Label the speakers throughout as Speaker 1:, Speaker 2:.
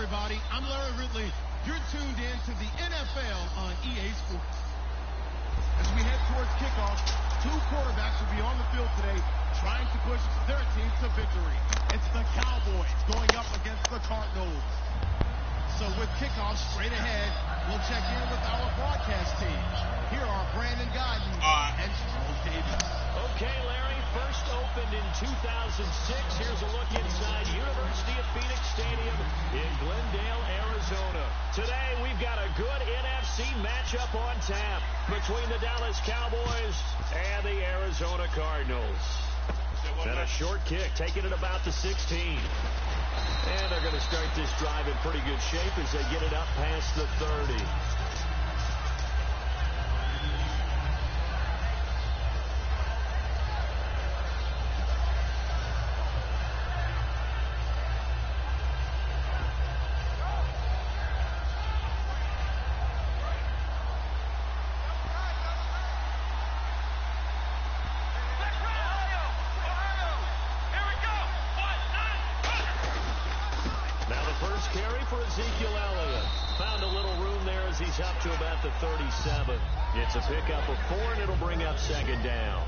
Speaker 1: everybody. I'm Larry Ridley. You're tuned in to the NFL on EA Sports. As we head towards kickoff, two quarterbacks will be on the field today trying to push their team to victory. It's the Cowboys going up against the Cardinals. So with kickoff straight ahead, we'll check in with our broadcast team. Here are Brandon Godden and Charles Davis.
Speaker 2: Okay, Larry, first opened in 2006. Here's a look inside University of Phoenix Stadium in Glendale, Arizona. Today, we've got a good NFC matchup on tap between the Dallas Cowboys and the Arizona Cardinals. And a short kick, taking it about the 16. And they're going to start this drive in pretty good shape as they get it up past the 30. Found a little room there as he's up to about the 37. It's a pickup of 4, and it'll bring up second down.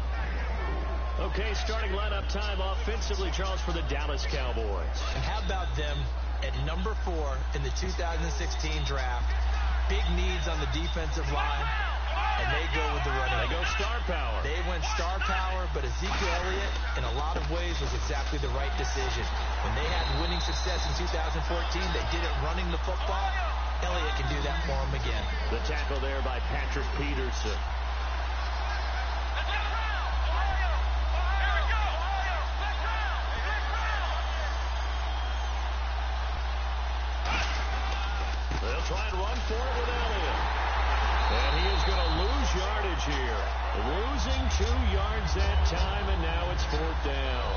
Speaker 2: Okay, starting lineup time offensively, Charles, for the Dallas Cowboys.
Speaker 3: And how about them at number 4 in the 2016 draft? Big needs on the defensive line, and they go with the running.
Speaker 2: They go star power.
Speaker 3: They went star power, but Ezekiel Elliott, in a lot of ways, was exactly the right decision. When they had winning success in 2014, they did it running the football. Elliott can do that for him again.
Speaker 2: The tackle there by Patrick Peterson. They'll try and run for it with Elliott. And he is going to lose yardage here. Losing 2 yards that time, and now it's 4th down.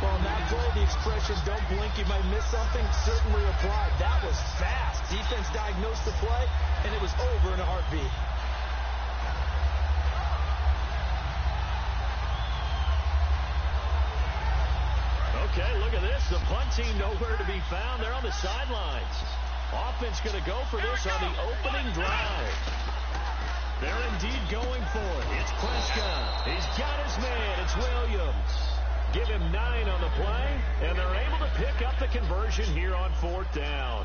Speaker 3: Well, in that play, the expression, don't blink, you might miss something, certainly applied. That was fast. Defense diagnosed the play, and it was over in a heartbeat.
Speaker 2: Okay, look at this. The punt team nowhere to be found. They're on the sidelines. Offense going to go for this on the opening drive. They're indeed going for it. It's Prescott. He's got his man. It's Williams. Give him 9 on the play, and they're able to pick up the conversion here on 4th down.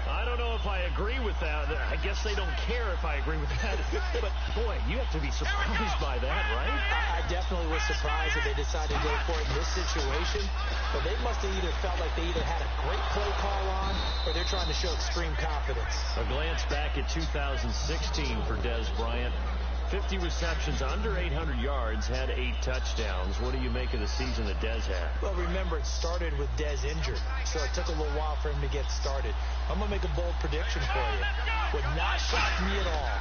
Speaker 2: I don't know if I agree with that. I guess they don't care if I agree with that. But, boy, you have to be surprised by that, right?
Speaker 3: I definitely was surprised that they decided to go for it in this situation. But they must have either felt like they either had a great play call on or they're trying to show extreme confidence.
Speaker 2: A glance back at 2016 for Dez Bryant. 50 receptions, under 800 yards, had 8 touchdowns. What do you make of the season that Dez had?
Speaker 3: Well, remember, it started with Dez injured, so it took a little while for him to get started. I'm going to make a bold prediction for you. Would not shock me at all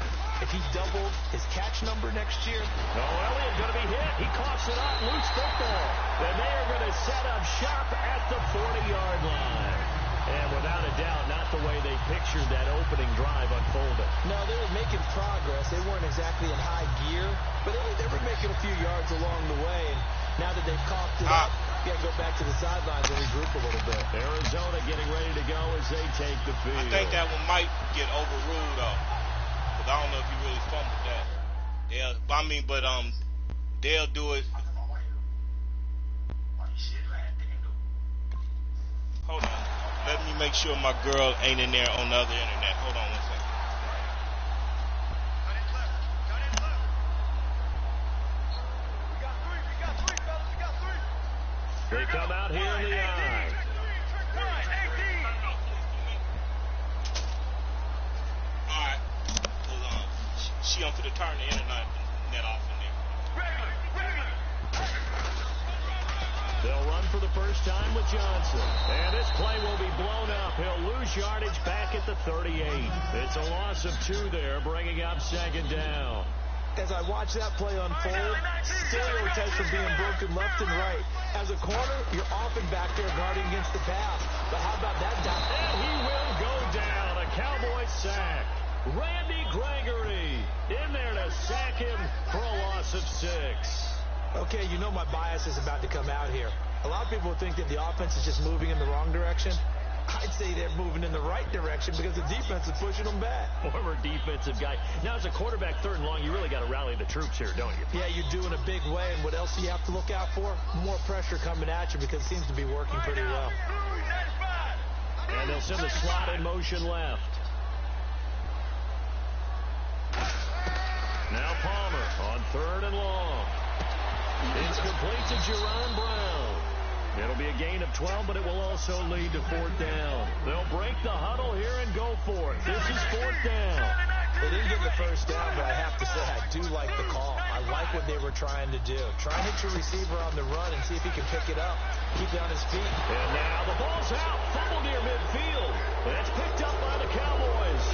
Speaker 3: if he doubled his catch number next year.
Speaker 2: No, Elliott going to be hit. He coughs it up, loose football. And they are going to set up shop at the 40-yard line. And without a doubt, not the way they pictured that opening drive unfolded.
Speaker 3: No, they were making progress. They weren't exactly in high gear, but they were making a few yards along the way. And now that they've coughed it up, you got to go back to the sidelines and regroup a little bit.
Speaker 2: Arizona getting ready to go as they take the field.
Speaker 4: I think that one might get overruled, though, because I don't know if he really fumbled that. They'll do it. Hold on. Let me make sure my girl ain't in there on the other internet. Hold on 1 second.
Speaker 2: They come out here in the eye.
Speaker 4: All right. Hold on. She on to the turn the internet off in there.
Speaker 2: They'll run for the first time with Johnson. And this play will be blown up. He'll lose yardage back at the 38. It's a loss of 2 there, bringing up second down.
Speaker 3: As I watch that play unfold, stereotypes are being broken left and right. As a corner, you're often back there guarding against the pass. But how about that down?
Speaker 2: And he will go down. A Cowboy sack. Randy Gregory in there to sack him for a loss of 6.
Speaker 3: Okay, you know my bias is about to come out here. A lot of people think that the offense is just moving in the wrong direction. I'd say they're moving in the right direction because the defense is pushing them back.
Speaker 2: Former defensive guy. Now, as a quarterback, 3rd and long, you really got to rally the troops here, don't you?
Speaker 3: Yeah, you do in a big way. And what else do you have to look out for? More pressure coming at you because it seems to be working pretty well.
Speaker 2: And they'll send the slot in motion left. Now Palmer on 3rd and long. It's complete to Jerron Brown. It'll be a gain of 12, but it will also lead to 4th down. They'll break the huddle here and go for it. This is 4th down.
Speaker 3: They didn't get the first down, but I have to say I do like the call. I like what they were trying to do. Try and hit your receiver on the run and see if he can pick it up. Keep it on his feet.
Speaker 2: And now the ball's out. Fumble near midfield. And it's picked up by the Cowboys.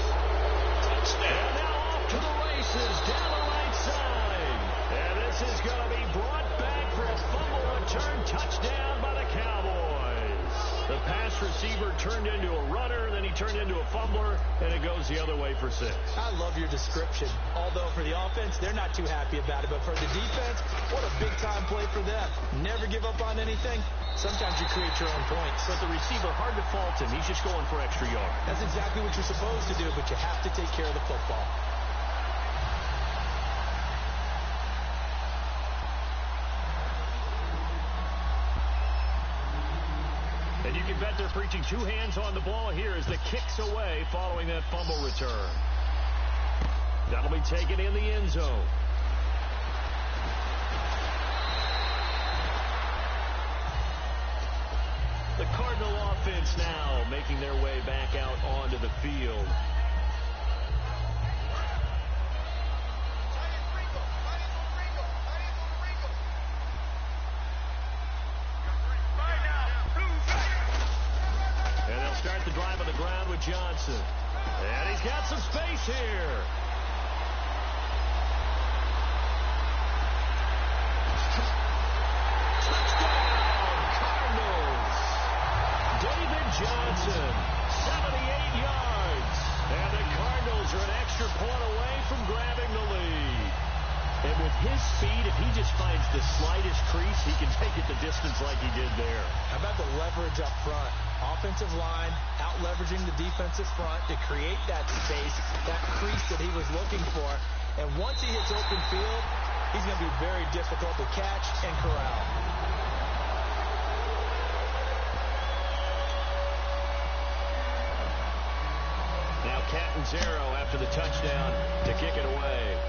Speaker 2: And now off to the races down the right side. And this is going to be brought back for a fumble return touchdown by the Cowboys. The pass receiver turned into a runner, then he turned into a fumbler, and it goes the other way for 6.
Speaker 3: I love your description. Although for the offense, they're not too happy about it. But for the defense, what a big-time play for them. Never give up on anything. Sometimes you create your own points.
Speaker 2: But the receiver, hard to fault him. He's just going for extra yards.
Speaker 3: That's exactly what you're supposed to do, but you have to take care of the football.
Speaker 2: And you can bet they're preaching 2 hands on the ball here as the kick's away following that fumble return. That'll be taken in the end zone. The Cardinal offense now making their way back out onto the field. Start the drive on the ground with Johnson. And he's got some space here. Touchdown, Cardinals. David Johnson, 78 yards. And the Cardinals are an extra point away from grabbing the lead. And with his speed, if he just finds the slightest crease, he can take it the distance like he did there.
Speaker 3: How about the leverage up front? Offensive line out-leveraging the defensive front to create that space, that crease that he was looking for. And once he hits open field, he's going to be very difficult to catch and corral.
Speaker 2: Now Catanzaro after the touchdown to kick it away.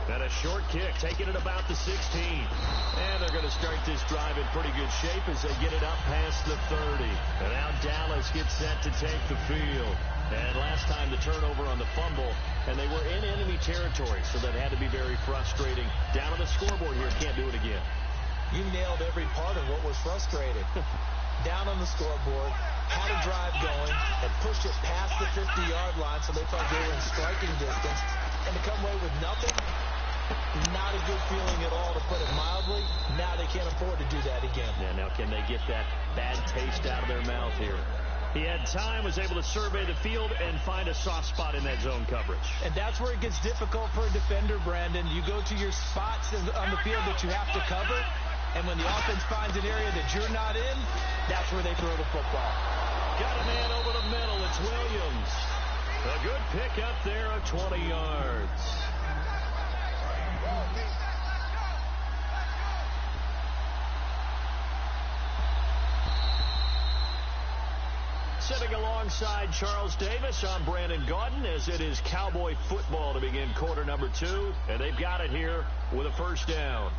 Speaker 2: And a short kick, taking it about the 16. And they're going to start this drive in pretty good shape as they get it up past the 30. And now Dallas gets set to take the field. And last time the turnover on the fumble, and they were in enemy territory, so that had to be very frustrating. Down on the scoreboard here, can't do it again.
Speaker 3: You nailed every part of what was frustrating. Down on the scoreboard, had a drive going, and pushed it past the 50-yard line so they thought they were in striking distance. And to come away with nothing, not a good feeling at all, to put it mildly. Now they can't afford to do that again.
Speaker 2: Yeah, now can they get that bad taste out of their mouth here? He had time, was able to survey the field and find a soft spot in that zone coverage.
Speaker 3: And that's where it gets difficult for a defender, Brandon. You go to your spots on the field that you have to cover, and when the offense finds an area that you're not in, that's where they throw the football.
Speaker 2: Got a man over the middle. It's Williams. A good pick up there of 20 yards. Sitting alongside Charles Davis, I'm Brandon Gaudin, as it is Cowboy football to begin quarter number 2, and they've got it here with a first down.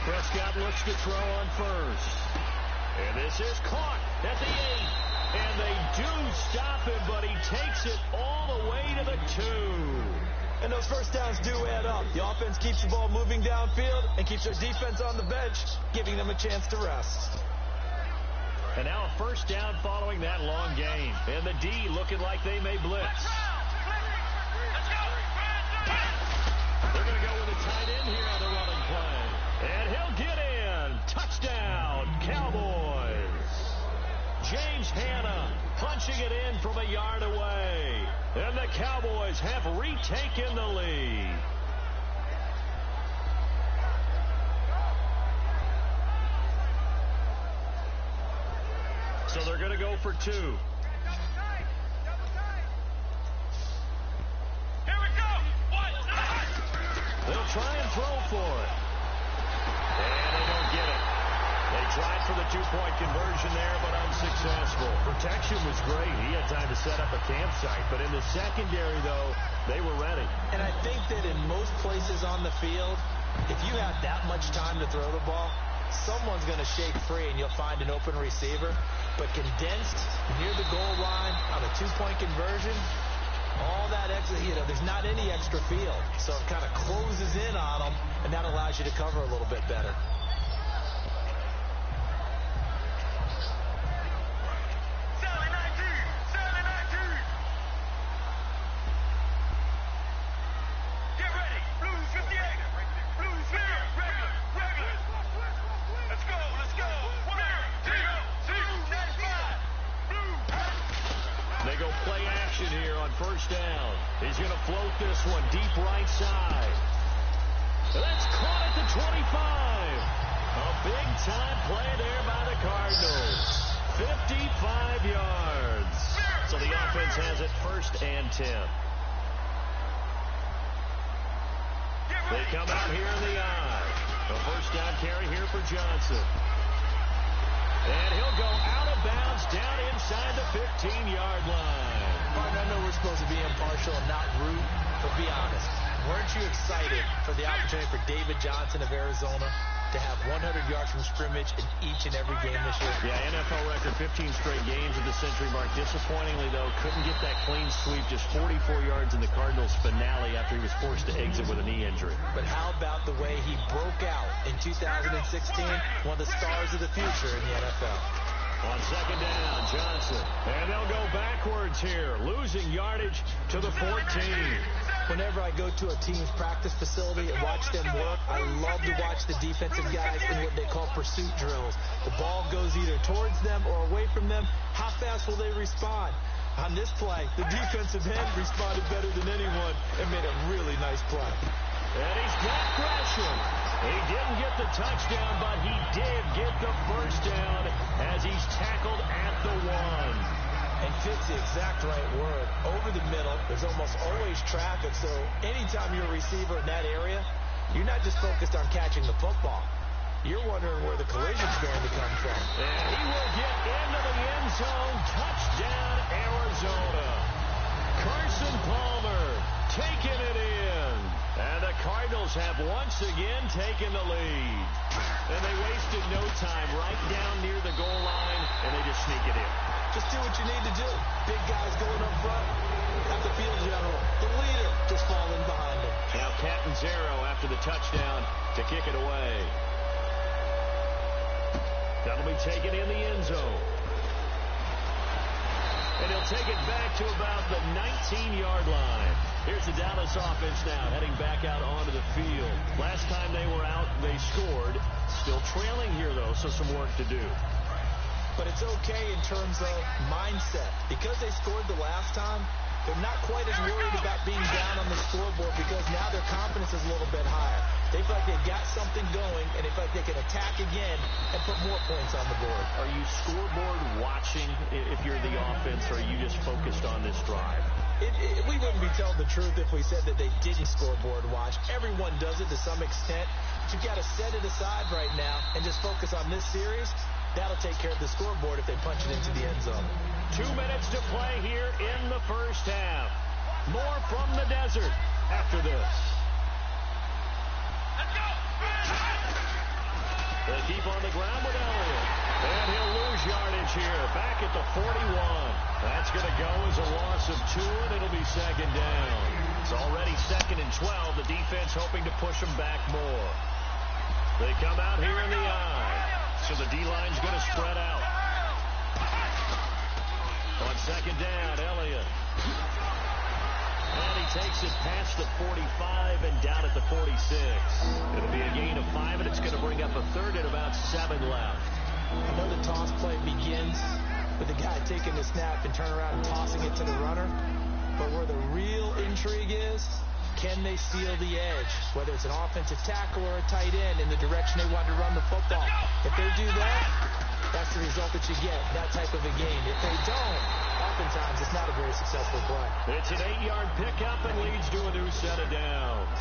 Speaker 2: Prescott looks to throw on first. And this is caught at the 8. And they do stop him, but he takes it all the way to the 2.
Speaker 3: And those first downs do add up. The offense keeps the ball moving downfield and keeps their defense on the bench, giving them a chance to rest.
Speaker 2: And now a first down following that long gain. And the D looking like they may blitz. They're going to go with a tight end here on the running play. And he'll get in. Touchdown, Cowboys. James Hanna punching it in from a yard away. And the Cowboys have retaken the lead. So they're going to go for 2.
Speaker 5: Here we go.
Speaker 2: They'll try and throw for it. And they don't get it. They tried for the 2-point conversion there, but unsuccessful. Protection was great. He had time to set up a campsite. But in the secondary, though, they were ready.
Speaker 3: And I think that in most places on the field, if you have that much time to throw the ball, someone's going to shake free and you'll find an open receiver. But condensed near the goal line on a 2-point conversion, all that extra, there's not any extra field. So it kind of closes in on them, and that allows you to cover a little bit better.
Speaker 2: They go play action here on first down. He's going to float this one deep right side. That's caught at the 25. A big-time play there by the Cardinals. 55 yards. So the offense has it first and 10. They come out here in the eye. A first down carry here for Johnson. And he'll go out of bounds down inside the 15-yard line.
Speaker 3: Partner, I know we're supposed to be impartial and not root, but be honest. Weren't you excited for the opportunity for David Johnson of Arizona to have 100 yards from scrimmage in each and every game this year?
Speaker 2: Yeah, NFL record 15 straight games at the century mark. Disappointingly, though, couldn't get that clean sweep. Just 44 yards in the Cardinals finale after he was forced to exit with a knee injury.
Speaker 3: But how about the way he broke out in 2016? One of the stars of the future in the NFL.
Speaker 2: On second down, Johnson. And they'll go backwards here, losing yardage to the 14.
Speaker 3: Whenever I go to a team's practice facility and watch them work, I love to watch the defensive guys in what they call pursuit drills. The ball goes either towards them or away from them. How fast will they respond? On this play, the defensive end responded better than anyone and made a really nice play.
Speaker 2: And he's got Gresham. He didn't get the touchdown, but he did get the first down as he's tackled at the 1.
Speaker 3: And fits the exact right word. Over the middle, there's almost always traffic, so anytime you're a receiver in that area, you're not just focused on catching the football. You're wondering where the collision's going to come from.
Speaker 2: And he will get into the end zone. Touchdown, Arizona. Carson Palmer taking it in. And the Cardinals have once again taken the lead. And they wasted no time right down near the goal line, and they just sneak it in.
Speaker 3: Just do what you need to do. Big guys going up front. At the field general, the leader just falling behind him.
Speaker 2: Now Catanzaro after the touchdown to kick it away. That'll be taken in the end zone. And he'll take it back to about the 19-yard line. Here's the Dallas offense now, heading back out onto the field. Last time they were out, they scored. Still trailing here, though, so some work to do.
Speaker 3: But it's okay in terms of mindset. Because they scored the last time, they're not quite as worried about being down on the scoreboard because now their confidence is a little bit higher. They feel like they've got something going, and they feel like they can attack again and put more points on the board.
Speaker 2: Are you scoreboard watching if you're the offense, or are you just focused on this drive?
Speaker 3: We wouldn't be telling the truth if we said that they didn't scoreboard watch. Everyone does it to some extent. But you've got to set it aside right now and just focus on this series. That'll take care of the scoreboard if they punch it into the end zone.
Speaker 2: 2 minutes to play here in the first half. More from the desert after this. They keep on the ground with Elliott. And he'll lose yardage here. Back at the 41. That's going to go as a loss of 2, and it'll be second down. It's already 2nd and 12. The defense hoping to push them back more. They come out here in the eye. So the D-line's going to spread out. On second down, Elliott. And he takes it past the 45 and down at the 46. It'll be a gain of 5, and it's going to bring up a third and about 7 left.
Speaker 3: I know the toss play begins with the guy taking the snap and turning around and tossing it to the runner. But where the real intrigue is, can they seal the edge, whether it's an offensive tackle or a tight end in the direction they want to run the football? If they do that, that's the result that you get, that type of a game. If they don't, oftentimes it's not a very successful play.
Speaker 2: It's an 8-yard pickup and leads to a new set of downs.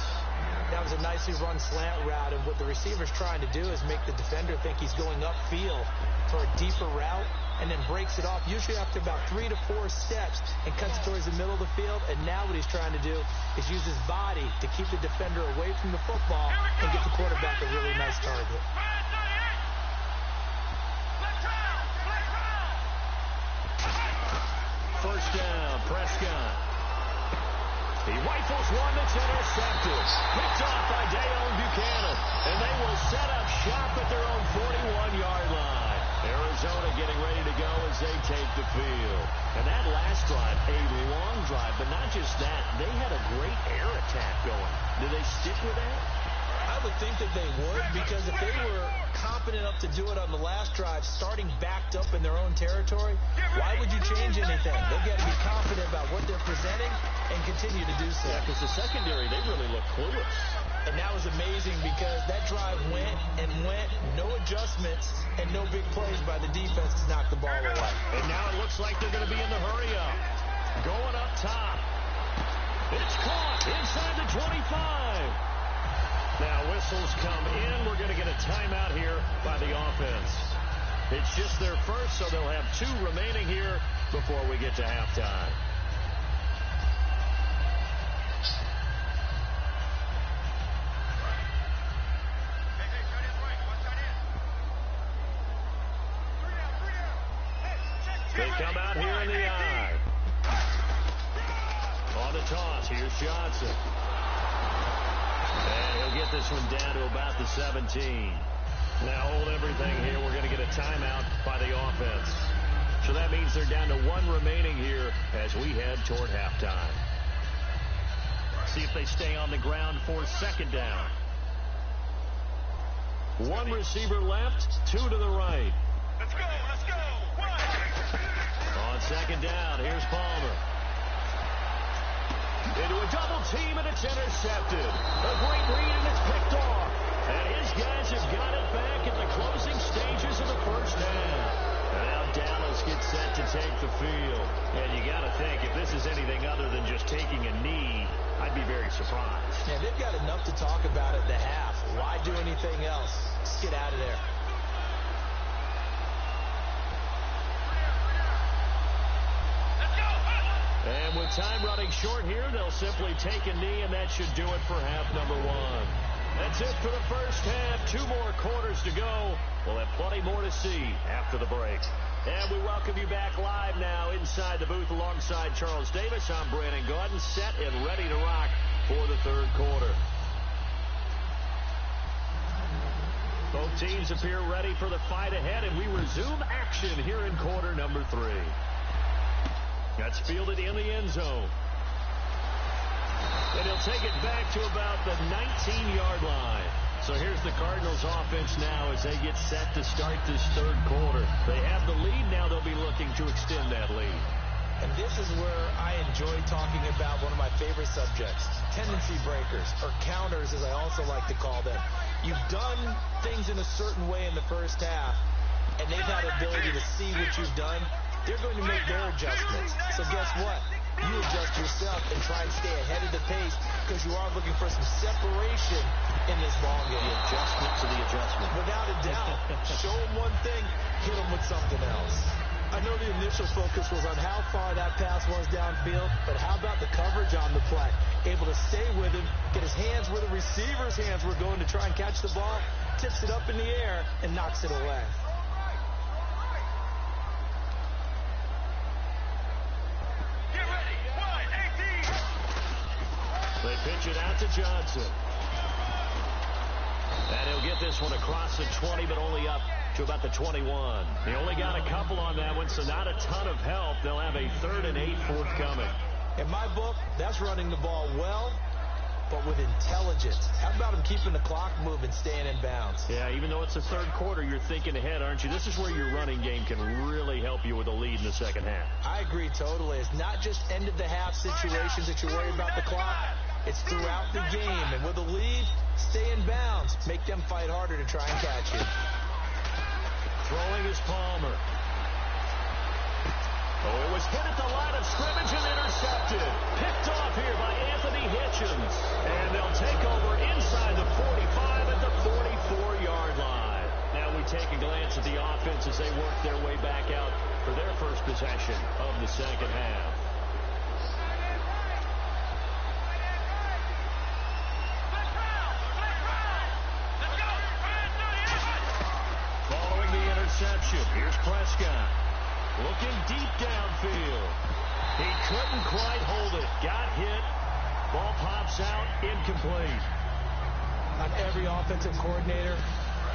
Speaker 3: That was a nicely run slant route, and what the receiver's trying to do is make the defender think he's going upfield for a deeper route, and then breaks it off, usually after about 3 to 4 steps, and cuts towards the middle of the field. And now what he's trying to do is use his body to keep the defender away from the football and get the quarterback a really nice target.
Speaker 2: First down, Prescott. He rifles one that's intercepted. Picked off by Dayon Buchanan. And they will set up shop at their own 41-yard line. Arizona getting ready to go as they take the field. And that last drive, a long drive, but not just that. They had a great air attack going. Do they stick with that?
Speaker 3: I would think that they would, because if they were confident enough to do it on the last drive, starting backed up in their own territory, why would you change anything? They've got to be confident about what they're presenting and continue to do so.
Speaker 2: Yeah, because the secondary, they really look clueless.
Speaker 3: And that was amazing because that drive went and went, no adjustments, and no big plays by the defense to knock the ball away.
Speaker 2: And now it looks like they're going to be in the hurry-up. Going up top. It's caught inside the 25. Now whistles come in. We're going to get a timeout here by the offense. It's just their first, so they'll have 2 remaining here before we get to halftime. They come out here in the eye. On the toss, here's Johnson. And he'll get this one down to about the 17. Now hold everything here. We're going to get a timeout by the offense. So that means they're down to 1 remaining here as we head toward halftime. See if they stay on the ground for second down. 1 receiver left, 2 to the right.
Speaker 1: Let's go, let's go. 1.
Speaker 2: On second down, here's Palmer. Into a double team, and it's intercepted. A great read, and it's picked off. And his guys have got it back at the closing stages of the first half. And now Dallas gets set to take the field. And you got to think, if this is anything other than just taking a knee, I'd be very surprised.
Speaker 3: Yeah, they've got enough to talk about at the half. Why do anything else? Just get out of there.
Speaker 2: And with time running short here, they'll simply take a knee, and that should do it for half number 1. That's it for the first half. 2 more quarters to go. We'll have plenty more to see after the break. And we welcome you back live now inside the booth alongside Charles Davis. I'm Brandon Gordon, set and ready to rock for the third quarter. Both teams appear ready for the fight ahead, and we resume action here in quarter number 3. That's fielded in the end zone. And he'll take it back to about the 19-yard line. So here's the Cardinals offense now as they get set to start this third quarter. They have the lead. Now they'll be looking to extend that lead.
Speaker 3: And this is where I enjoy talking about one of my favorite subjects, tendency breakers, or counters as I also like to call them. You've done things in a certain way in the first half, and they've had the ability to see what you've done. They're going to make their adjustments. So guess what? You adjust yourself and try and stay ahead of the pace because you are looking for some separation in this ball game.
Speaker 2: The adjustment to the adjustment.
Speaker 3: Without a doubt. Show them one thing, hit them with something else. I know the initial focus was on how far that pass was downfield, but how about the coverage on the play? Able to stay with him, get his hands where the receiver's hands were going to try and catch the ball, tips it up in the air, and knocks it away.
Speaker 2: They pitch it out to Johnson. And he'll get this one across the 20, but only up to about the 21. He only got a couple on that one, so not a ton of help. They'll have a 3rd and 8 forthcoming.
Speaker 3: In my book, that's running the ball well but with intelligence. How about him keeping the clock moving, staying in bounds?
Speaker 2: Yeah, even though it's the third quarter, you're thinking ahead, aren't you? This is where your running game can really help you with a lead in the second half.
Speaker 3: I agree totally. It's not just end-of-the-half situations that you're worried about the clock. It's throughout the game. And with a lead, stay in bounds. Make them fight harder to try and catch you.
Speaker 2: Throwing is Palmer. Oh, it was hit at the line of scrimmage and intercepted. Picked off here by Anthony Hitchens. And they'll take over inside the 45 at the 44-yard line. Now we take a glance at the offense as they work their way back out for their first possession of the second half. Following the interception, here's Prescott. Looking deep downfield. He couldn't quite hold it. Got hit. Ball pops out. Incomplete.
Speaker 3: On every offensive coordinator,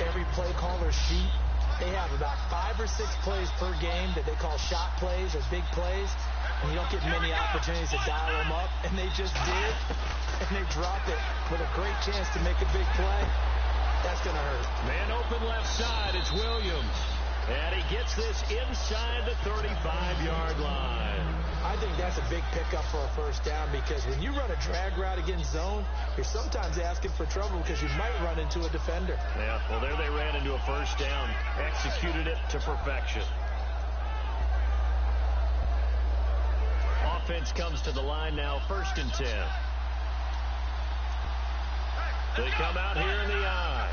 Speaker 3: every play caller sheet, they have about 5 or 6 plays per game that they call shot plays or big plays. And you don't get many opportunities to dial them up. And they just did. And they drop it with a great chance to make a big play. That's going to hurt.
Speaker 2: Man open left side. It's Williams. And he gets this inside the 35-yard line.
Speaker 3: I think that's a big pickup for a first down because when you run a drag route against zone, you're sometimes asking for trouble because you might run into a defender.
Speaker 2: Yeah, well, there they ran into a first down. Executed it to perfection. Offense comes to the line now, 1st and 10. They come out here in the eye.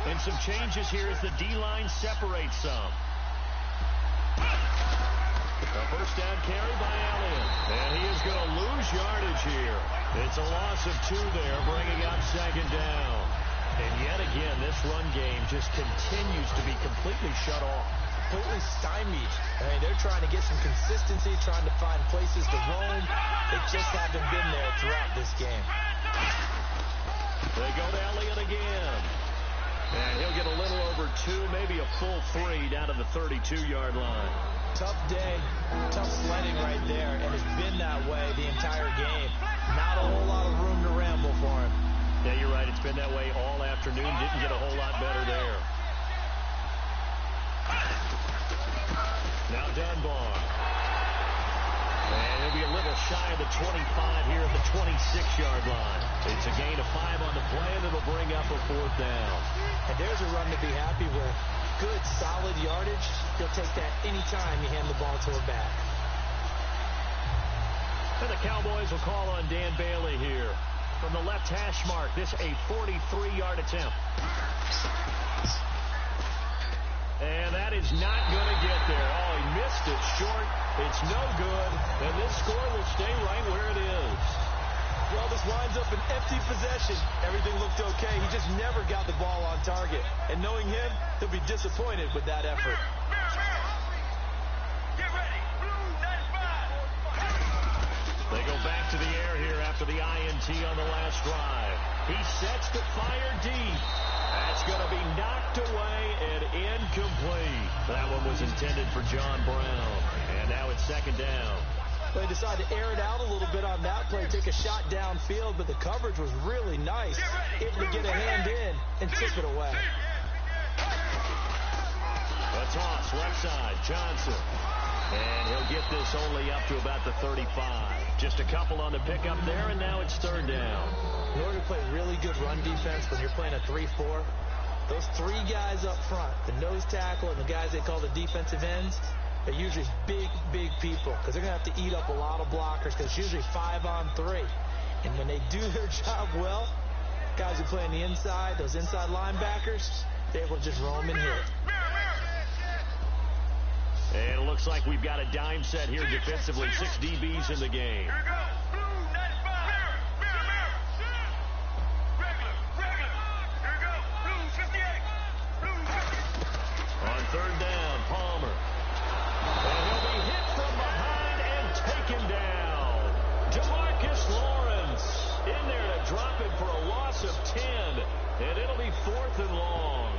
Speaker 2: And some changes here as the D-line separates some. A first down carry by Allen. And he is going to lose yardage here. It's a loss of 2 there, bringing up 2nd down. And yet again, this run game just continues to be completely shut off.
Speaker 3: Completely stymied. I mean, they're trying to get some consistency, trying to find places to roam. They just haven't been there throughout this game.
Speaker 2: They go to Elliott again. And he'll get a little over 2, maybe a full 3 down to the 32-yard line.
Speaker 3: Tough day, tough sledding right there, and it's been that way the entire game. Not a whole lot of room to ramble for him.
Speaker 2: Yeah, you're right. It's been that way all afternoon. Didn't get a whole lot better there. Now Dunbar. And he'll be a little shy of the 25 here at the 26-yard line. It's a gain of 5 on the play, and it'll bring up a 4th down.
Speaker 3: And there's a run to be happy with. Good, solid yardage. He'll take that anytime you hand the ball to a back.
Speaker 2: And the Cowboys will call on Dan Bailey here. From the left hash mark, this a 43-yard attempt. And that is not going to get there. Oh, he missed it short. It's no good. And this score will stay right where it is.
Speaker 3: Well, this winds up an empty possession. Everything looked okay. He just never got the ball on target. And knowing him, he'll be disappointed with that effort.
Speaker 5: Get ready. Blue 95.
Speaker 2: They go back to the air here after the INT on the last drive. He sets to fire deep. That's going to be knocked away and incomplete. That one was intended for John Brown. And now it's 2nd down.
Speaker 3: They decided to air it out a little bit on that play, take a shot downfield, but the coverage was really nice. Able to get a hand in and tip it away.
Speaker 2: A toss, left side, Johnson. And he'll get this only up to about the 35. Just a couple on the pickup there, and now it's 3rd down.
Speaker 3: In order to play really good run defense when you're playing a 3-4, those 3 guys up front, the nose tackle and the guys they call the defensive ends, they're usually big, big people because they're going to have to eat up a lot of blockers because it's usually 5 on 3. And when they do their job well, guys who play on the inside, those inside linebackers, they're able to just roam and hit.
Speaker 2: And it looks like we've got a dime set here defensively. 6 DBs in the game.
Speaker 5: Here we go. Blue 95. Regular. Here we go. Blue 58. Blue 58.
Speaker 2: On 3rd down, Palmer. And he'll be hit from behind and taken down. Demarcus Lawrence in there to drop it for a loss of 10. And it'll be 4th and long.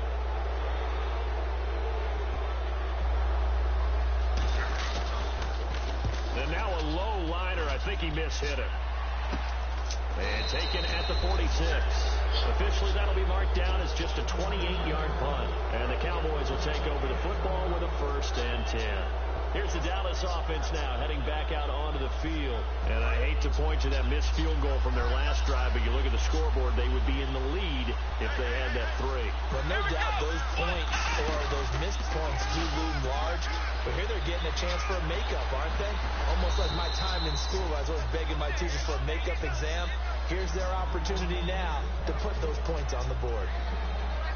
Speaker 2: And now a low liner. I think he mishit it. And taken at the 46. Officially, that'll be marked down as just a 28-yard punt. And the Cowboys will take over the football with a 1st and 10. Here's the Dallas offense now heading back out onto the field. And I hate to point to that missed field goal from their last drive, but you look at the scoreboard, they would be in the lead if they had that 3.
Speaker 3: Well, no doubt those points or those missed points do loom large. But here they're getting a chance for a makeup, aren't they? Almost like my time in school. I was always begging my teachers for a makeup exam. Here's their opportunity now to put those points on the board.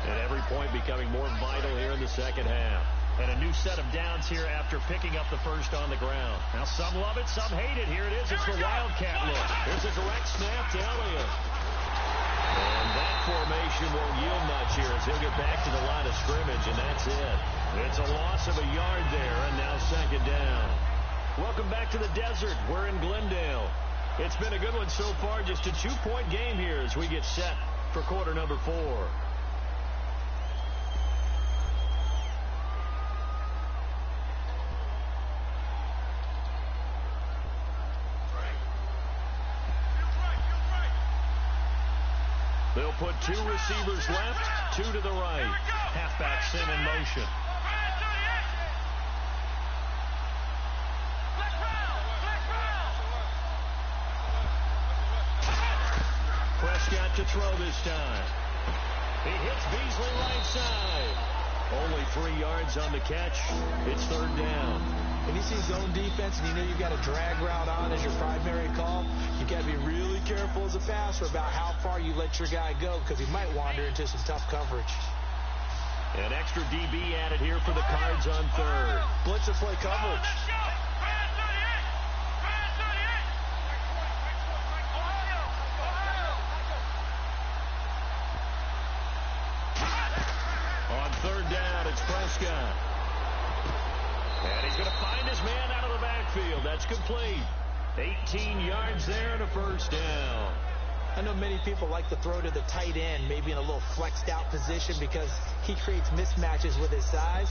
Speaker 2: And every point becoming more vital here in the second half. And a new set of downs here after picking up the first on the ground. Now some love it, some hate it. Here it is. It's the Wildcat look. Here's a direct snap to Elliott. And that formation won't yield much here as he'll get back to the line of scrimmage, and that's it. It's a loss of a yard there, and now 2nd down. Welcome back to the desert. We're in Glendale. It's been a good one so far. Just a 2-point game here as we get set for quarter number 4. They'll put 2 receivers left, 2 to the right. Halfback sent in motion. Prescott to throw this time. He hits Beasley right side. Only 3 yards on the catch. It's 3rd down.
Speaker 3: When you see zone defense and you know you've got a drag route on as your primary call, you got to be really careful as a passer about how far you let your guy go because he might wander into some tough coverage.
Speaker 2: An extra DB added here for the Cards on 3rd.
Speaker 3: Blitzer play coverage.
Speaker 2: On 3rd down, it's Prescott. And he's going to find his man out of the backfield. That's complete. 18 yards there and a 1st down.
Speaker 3: I know many people like to throw to the tight end, maybe in a little flexed out position because he creates mismatches with his size.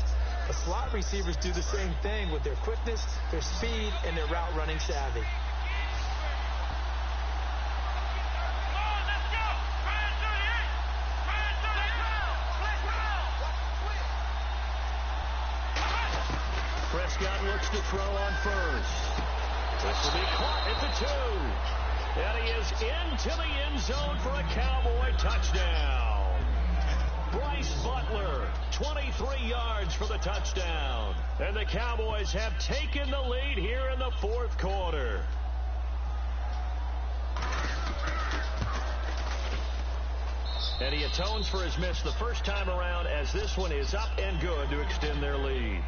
Speaker 3: But slot receivers do the same thing with their quickness, their speed, and their route running savvy.
Speaker 2: Prescott looks to throw on 1st. This will be caught at the 2. And he is into the end zone for a Cowboy touchdown. Bryce Butler, 23 yards for the touchdown. And the Cowboys have taken the lead here in the 4th quarter. And he atones for his miss the first time around as this one is up and good to extend their lead.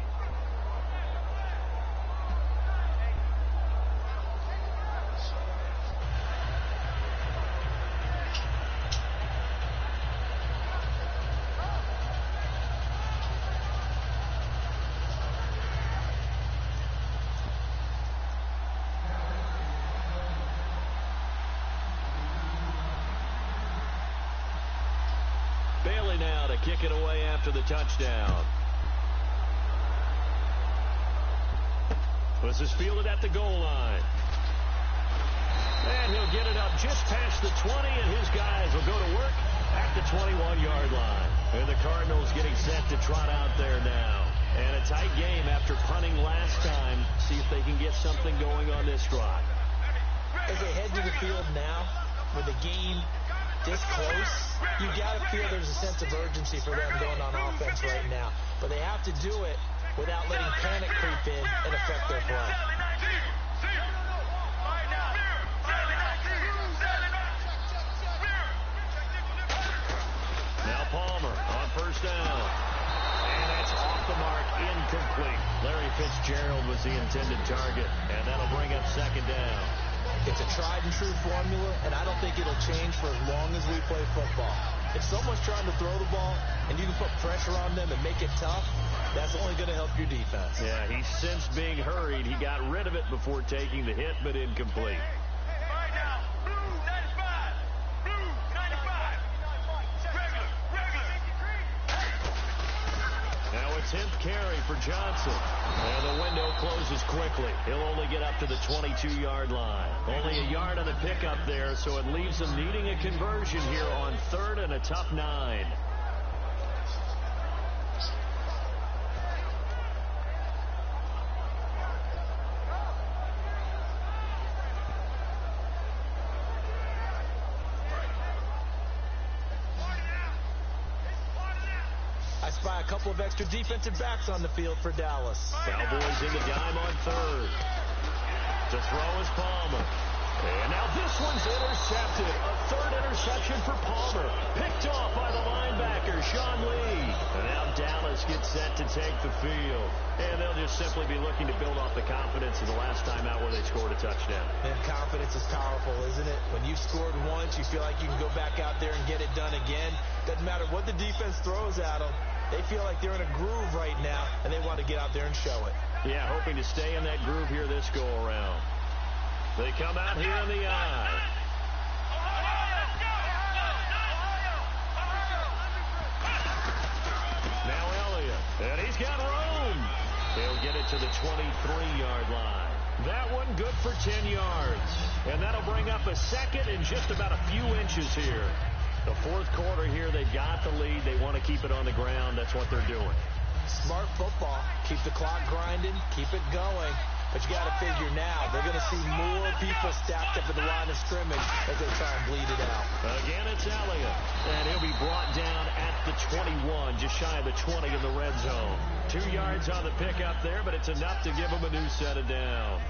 Speaker 2: Now to kick it away after the touchdown. This is fielded at the goal line. And he'll get it up just past the 20, and his guys will go to work at the 21-yard line. And the Cardinals getting set to trot out there now. And a tight game after punting last time. See if they can get something going on this drive.
Speaker 3: As they head to the field now, with the game this close, you got to feel there's a sense of urgency for them going on offense right now. But they have to do it without letting panic creep in and affect their play.
Speaker 2: Now Palmer on 1st down. And that's off the mark, incomplete. Larry Fitzgerald was the intended target, and that'll bring up 2nd down.
Speaker 3: It's a tried-and-true formula, and I don't think it'll change for as long as we play football. If someone's trying to throw the ball and you can put pressure on them and make it tough, that's only going to help your defense.
Speaker 2: Yeah, he sensed being hurried. He got rid of it before taking the hit, but incomplete. Now it's 10th carry for Johnson. And the window closes quickly. He'll only get up to the 22-yard line. Only a yard on the pickup there, so it leaves them needing a conversion here on 3rd and a tough 9.
Speaker 3: I spy a couple of extra defensive backs on the field for Dallas.
Speaker 2: Cowboys in the dime on 3rd. To throw is Palmer. And now this one's intercepted. A 3rd interception for Palmer. Picked off by the linebacker, Sean Lee. And now Dallas gets set to take the field. And they'll just simply be looking to build off the confidence of the last time out where they scored a touchdown.
Speaker 3: And confidence is powerful, isn't it? When you've scored once, you feel like you can go back out there and get it done again. Doesn't matter what the defense throws at them. They feel like they're in a groove right now, and they want to get out there and show it.
Speaker 2: Yeah, hoping to stay in that groove here this go-around. They come out here in the eye. Now Elliott, and he's got room. He'll get it to the 23-yard line. That one good for 10 yards. And that'll bring up a 2nd and just about a few inches here. The 4th quarter here, they've got the lead. They want to keep it on the ground. That's what they're doing.
Speaker 3: Smart football. Keep the clock grinding. Keep it going. But you got to figure now, they're going to see more people stacked up at the line of scrimmage as they try and bleed it out.
Speaker 2: Again, it's Elliott. And he'll be brought down at the 21, just shy of the 20 in the red zone. 2 yards on the pickup there, but it's enough to give them a new set of downs.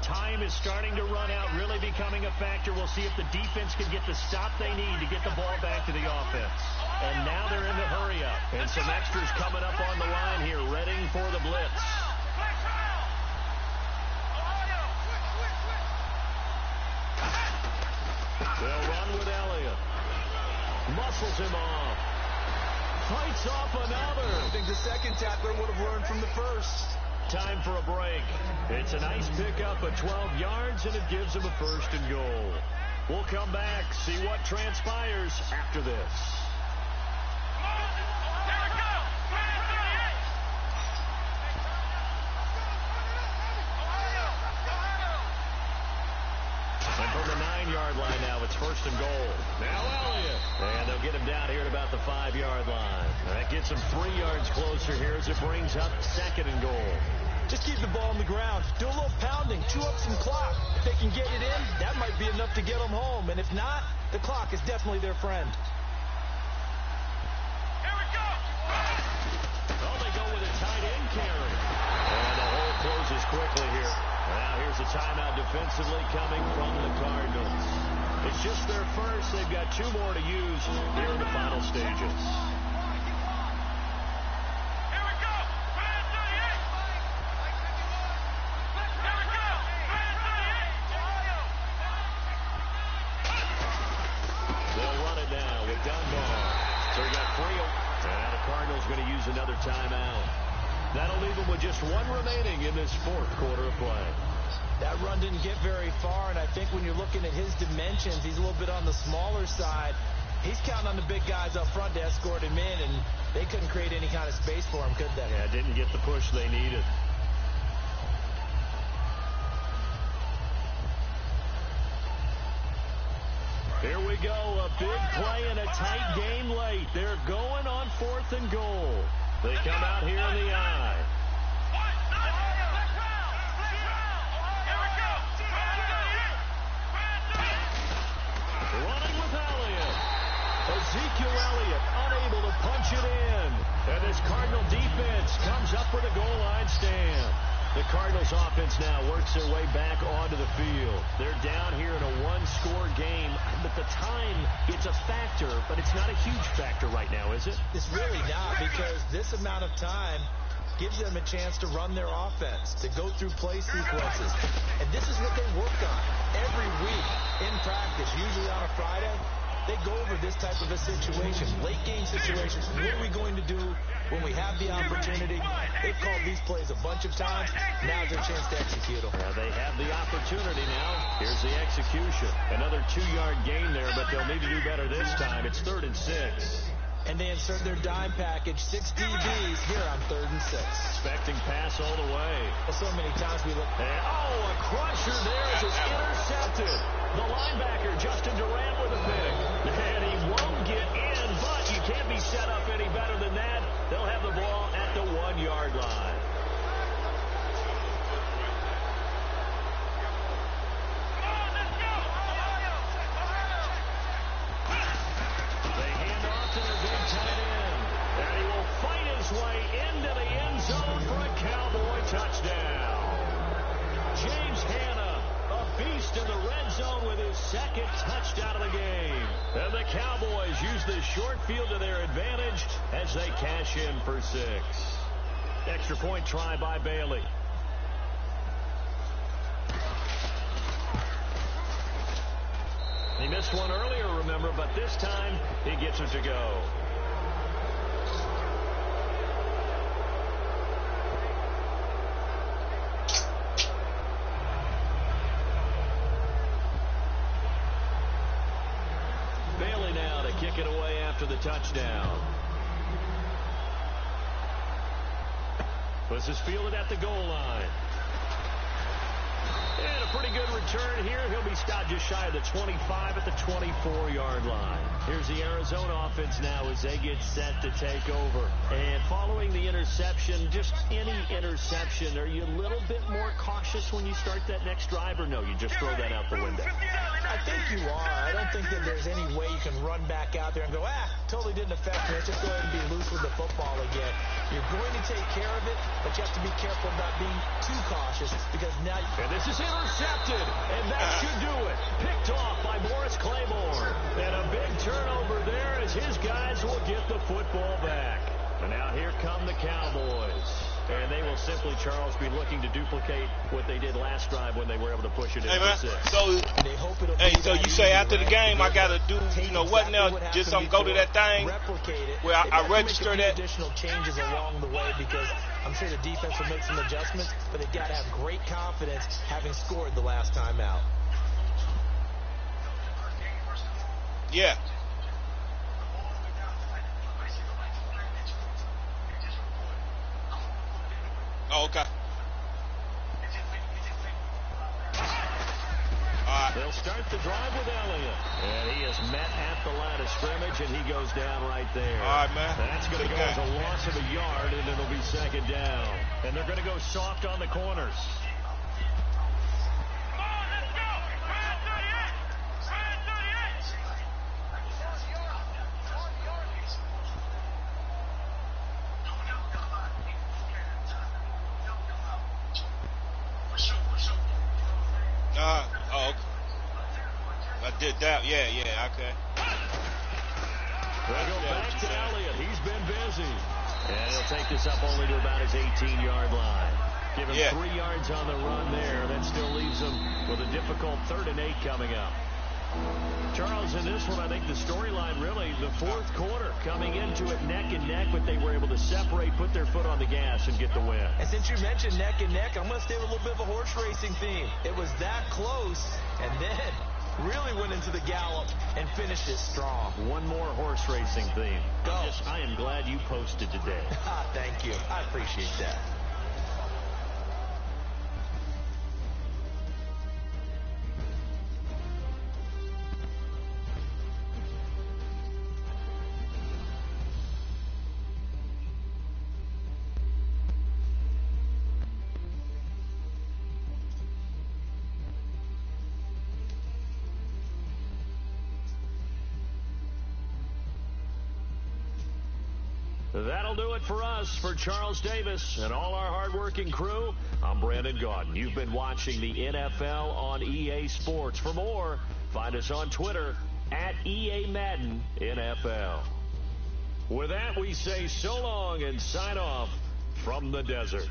Speaker 2: Time is starting to run out, really becoming a factor. We'll see if the defense can get the stop they need to get the ball back to the offense. And now they're in the hurry-up. And some extras coming up on the line here, readying for the blitz. They'll run with Elliott. Muscles him off. Fights off another.
Speaker 3: I think the second tackler would have learned from the first.
Speaker 2: Time for a break. It's a nice pickup of 12 yards, and it gives them a 1st and goal. We'll come back, see what transpires after this. And from the 9-yard line now, it's 1st and goal. Now Elliott. And they'll get him down here at about the 5-yard line. That gets him 3 yards closer here as it brings up 2nd and goal.
Speaker 3: Just keep the ball on the ground. Do a little pounding. Chew up some clock. If they can get it in, that might be enough to get them home. And if not, the clock is definitely their friend.
Speaker 5: Here we go.
Speaker 2: Oh, they go with a tight end carry. And the hole closes quickly here. Now here's a timeout defensively coming from the Cardinals. It's just their first. They've got 2 more to use here in the final stages. Going to use another timeout. That'll leave them with just 1 remaining in this 4th quarter of play.
Speaker 3: That run didn't get very far, and I think when you're looking at his dimensions, he's a little bit on the smaller side. He's counting on the big guys up front to escort him in, and they couldn't create any kind of space for him, could they?
Speaker 2: Yeah, didn't get the push they needed. Here we go, a big play and a tight game late. They're going on 4th and goal. They come out here in the eye. Running with Elliott. Ezekiel Elliott unable to punch it in. And this Cardinal defense comes up with a goal line stand. The Cardinals offense now works their way back onto the field. They're down here in a 1-score game, but the time, it's a factor, but it's not a huge factor right now, is it?
Speaker 3: It's really not, because this amount of time gives them a chance to run their offense, to go through play sequences. And this is what they work on every week in practice, usually on a Friday. They go over this type of a situation, late game situations. What are we going to do when we have the opportunity? They've called these plays a bunch of times. Now's their chance to execute them.
Speaker 2: They have the opportunity now. Here's the execution. Another 2-yard gain there, but they'll need to do better this time. It's 3rd and 6.
Speaker 3: And they insert their dime package, 6 DBs here on 3rd and 6.
Speaker 2: Expecting pass all the way.
Speaker 3: Well, so many times we look.
Speaker 2: And, a crusher there as it's intercepted. The linebacker, Justin Durant, with a pick. And he won't get in, but you can't be set up any better than that. They'll have the ball at the 1-yard line. They hand off to the big tight end. And he will fight his way into the end zone for a Cowboy touchdown. James Hanna, a beast in the red zone with his 2nd touchdown of the game. And the Cowboys use the short field to their advantage as they cash in for 6. Extra point try by Bailey. He missed one earlier, remember, but this time he gets it to go. Bailey now to kick it away after the touchdown. This is fielded at the goal line. And a pretty good return here. He'll be stopped just shy of the 25 at the 24-yard line. Here's the Arizona offense now as they get set to take over. And following the interception, just any interception, are you a little bit more cautious when you start that next drive, or no, you just throw that out the window?
Speaker 3: I think you are. I don't think that there's any way you can run back out there and go, totally didn't affect me. Let's just go ahead and be loose with the football again. You're going to take care of it, but you have to be careful about being too cautious because now...
Speaker 2: And this is intercepted, and that should do it. Picked off by Morris Claiborne. And a big turnover there as his guys will get the football back. And now here come the Cowboys. And they will simply, Charles, be looking to duplicate what they did last drive when they were able to push it in for 6.
Speaker 4: So you say after the game I got to do, what now? Just go to that thing where I register that?
Speaker 3: Additional changes along the way because I'm sure the defense will make some adjustments, but they've got to have great confidence having scored the last time out.
Speaker 4: Yeah. Oh, okay.
Speaker 2: They'll start the drive with Elliott. And he is met at the line of scrimmage, and he goes down right there.
Speaker 4: All right, man.
Speaker 2: That's going to go as a loss of a yard, and it'll be 2nd down. And they're going to go soft on the corners.
Speaker 4: Did that, yeah, okay.
Speaker 2: They'll go back to Elliott. He's been busy. And he'll take this up only to about his 18-yard line. Give him 3 yards on the run there. That still leaves him with a difficult 3rd and 8 coming up. Charles, in this one, I think the storyline really, the 4th quarter, coming into it neck and neck, but they were able to separate, put their foot on the gas, and get the win.
Speaker 3: And since you mentioned neck and neck, I'm going to stay with a little bit of a horse racing theme. It was that close, and then really went into the gallop and finished it strong.
Speaker 2: One more horse racing theme.
Speaker 3: Go.
Speaker 2: I am glad you posted today.
Speaker 3: Thank you. I appreciate that.
Speaker 2: That'll do it for us. For Charles Davis and all our hardworking crew, I'm Brandon Gaudin. You've been watching the NFL on EA Sports. For more, find us on Twitter at EA Madden NFL. With that, we say so long and sign off from the desert.